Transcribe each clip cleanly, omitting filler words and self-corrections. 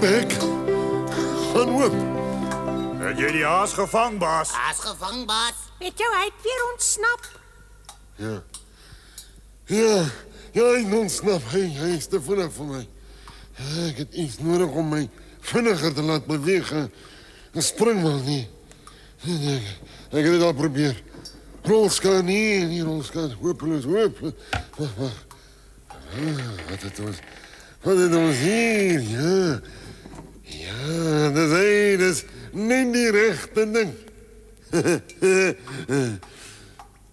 bek. Gaan oop. Het jy die haas gevang, baas? Haas gevang, baas. Met jou uit weer ontsnap. Ja, hy ontsnap. Hy is te vinnig vir my. Ek het iets nodig om my vinniger te laat beweeg. Een spring maar nie. Ek het dit al probeer. Rolskar nie rolskar. Hopeloos, hoop. Wacht. Wat het ons hier? Ja, dit is net die regte ding.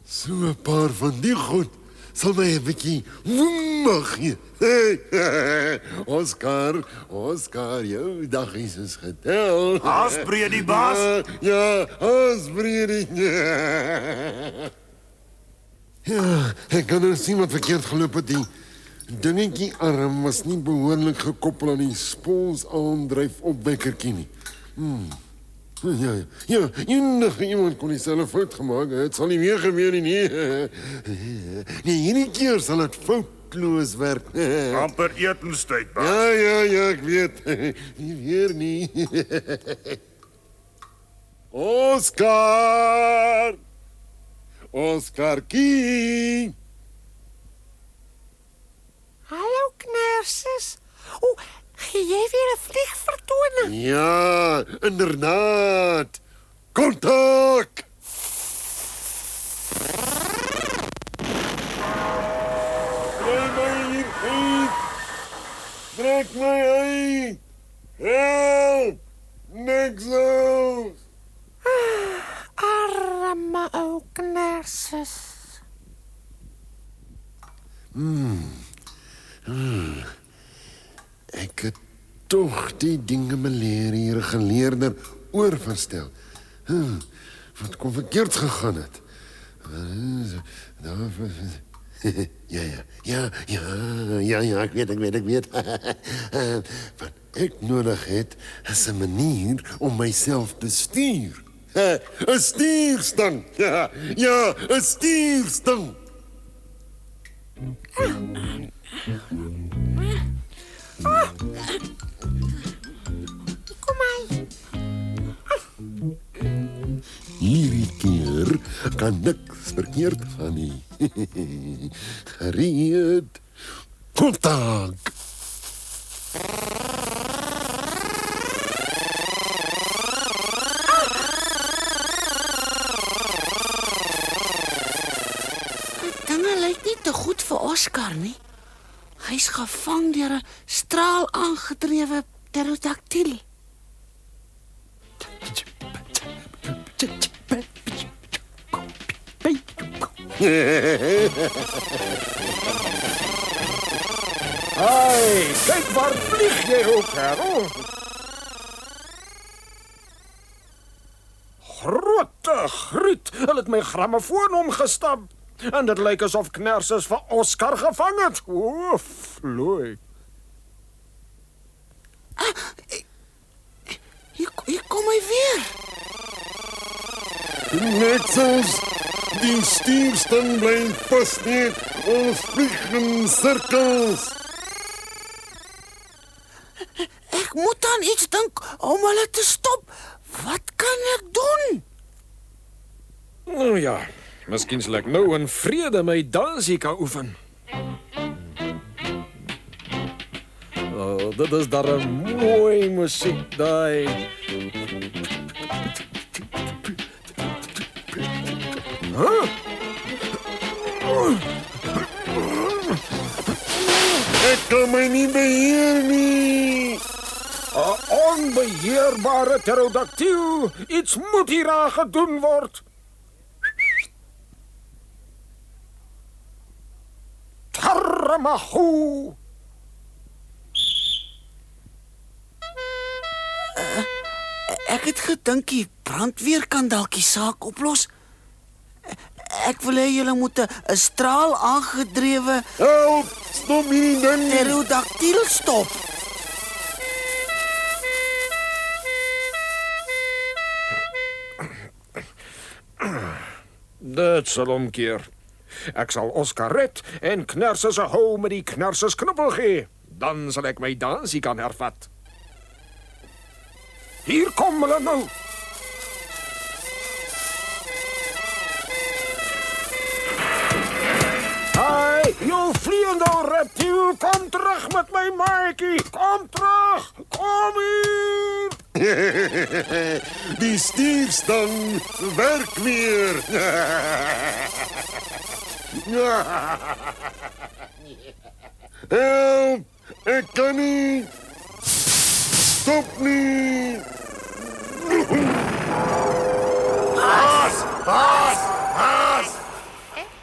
So 'n paar van die goed sal my 'n bietjie woema gee. Oscar, jou dag is getel. Haasbreed die baas? Ja, haasbreed. Ja, ek kan nou sien wat verkeerd geloop het. Die dingetjie arm was nie behoorlik gekoppel aan die spoelsaandryf opwekkertjie nie. Ja, enige iemand kon dieselfde fout gemaak het. Het sal nie weer gebeur nie. Nee, hierdie keer sal het foutloos werk. Amper etenstyd, baas. Ja, ek weet. Nie weer nie. Oskarkie! Hallo, Knerses. Gee jy weer 'n vliegvertoning? Ja, inderdaad. Kontak! Trek my uit! Help! Niks aus! Arme ou Knerses. Ek het toch die dinge meleer hier geleerder oorverstel. Wat kon verkeerd gegaan het? Ja, ek weet. Wat ek nodig het, is 'n manier om myself te stuur. 'n stuurstang. Ja, 'n stuurstang. Kom maar. Hierdie keer kan niks verkeerd gaan nie. Gereed. Kontak. Dinge lyk nie te goed vir Oscar nie. Hy's gevang deur 'n straal aangedrewe pterodactyl. Hey, kyk waar vlieg jy ook, Karel. Grote griet, hulle het my grammofoon omgestap. En dit lyk asof Knerses vir Oscar gevang het. O, vloei. Hier kom hy weer. Nexus, die stuurstang bly vas net. Ons vlieg in sirkels. Ek moet aan iets dink om hulle te stop. Wat kan ek doen? Nou ja, miskien sal ek nou in vrede my dansie kan oefen. Oh, dit is daar 'n mooi musiek daai. Ek kan my nie beheer nie. 'n Onbeheerbare pterodactyl. Iets moet hieraan gedoen word. Tarmahu. Ek het gedink die brandweer kan dalk die saak oplos. Ek wil hê julle moet 'n straal aangedrewe Help, stop hierdie ding. pterodactyl stop. Dit sal omkeer. Ek sal Oscar red en Knerses hou met die Knerses knuppel gee. Dan sal ek my dansie kan hervat. Hier kom hulle nou. Hey, jou vliegende reptiel, kom terug met my maatjie. Kom terug. Kom hier. Die stierstang werk weer. Help, ek kan nie. Stop nie. Ek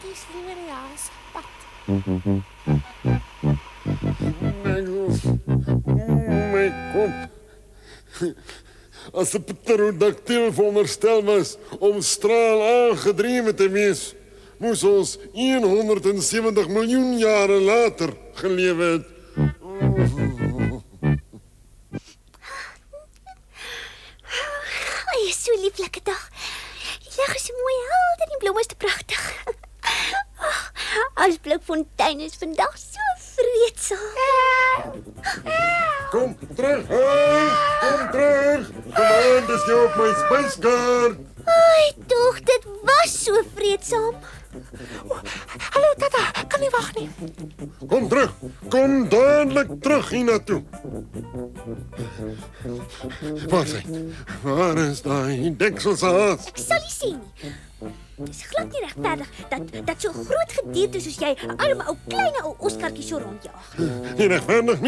is weer die haaspad. My kop. As 'n pterodactyl veronderstel was om straal aangedrewe te wees, moes ons 170 miljoen jare later gelewe het. Ai, so lieflike dag. Die lig is so mooi helder en die blomme is te pragtig. Ons Blikfontein is vandag so vreedsaam. Kom terug, hey, kom terug. Kom aan, dis jy op my spyskaart. Ai, tog, dit was so vreedsaam. Hallo tata, kan nie wag nie. Kom terug. Kom dadelik terug hiernatoe. Waar is hy? Waar is daai dekselshaas? Ek sal nie sê nie. Dit is glad nie regverdig dat so groot gedierte soos jy 'n arme ou klein ou Oskartjie so rondjaag. Nie regverdig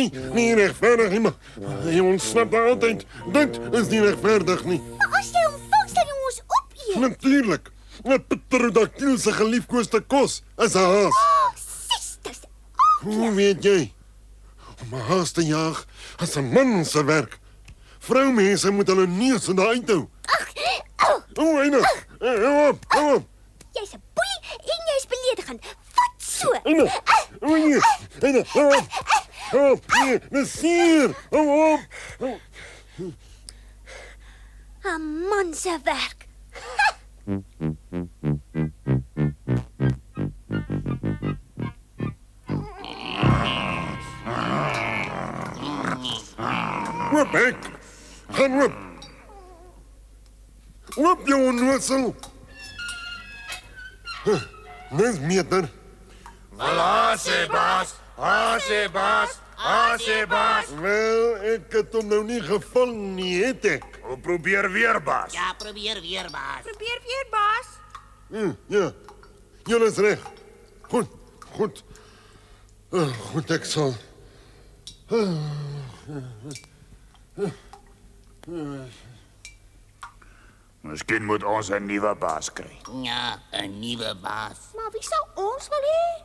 nie, maar hy ontsnap altyd. Dit is nie regverdig nie. Maar as jy hom vang, sal jy ons opeet. Natuurlik. 'n Pterodactyl se geliefkoeste kos is 'n haas. Sisters. Hoe weet jy? Om 'n haas te jag is 'n man se werk. Vroumense moet hulle neus in daai uithou. O, Eina. Hou op. Jy's 'n boelie en jy's beledigend. Wat so? Eina. O, nee. Eina, hou op. Hou op. Nee, dis hier. Hou op. 'n man se werk. Oop hek. Gaan oop. Oop jou onnozel. Dis meter. Wel, ek het hom nou nie gevang nie, het ek. Probeer weer, baas. Ja, probeer weer, baas. Probeer weer, baas. Ja, julle is reg. Goed. Goed, ek sal. Miskien moet ons 'n nuwe baas kry. Ja, 'n nuwe baas. Maar wie sou ons wil hê?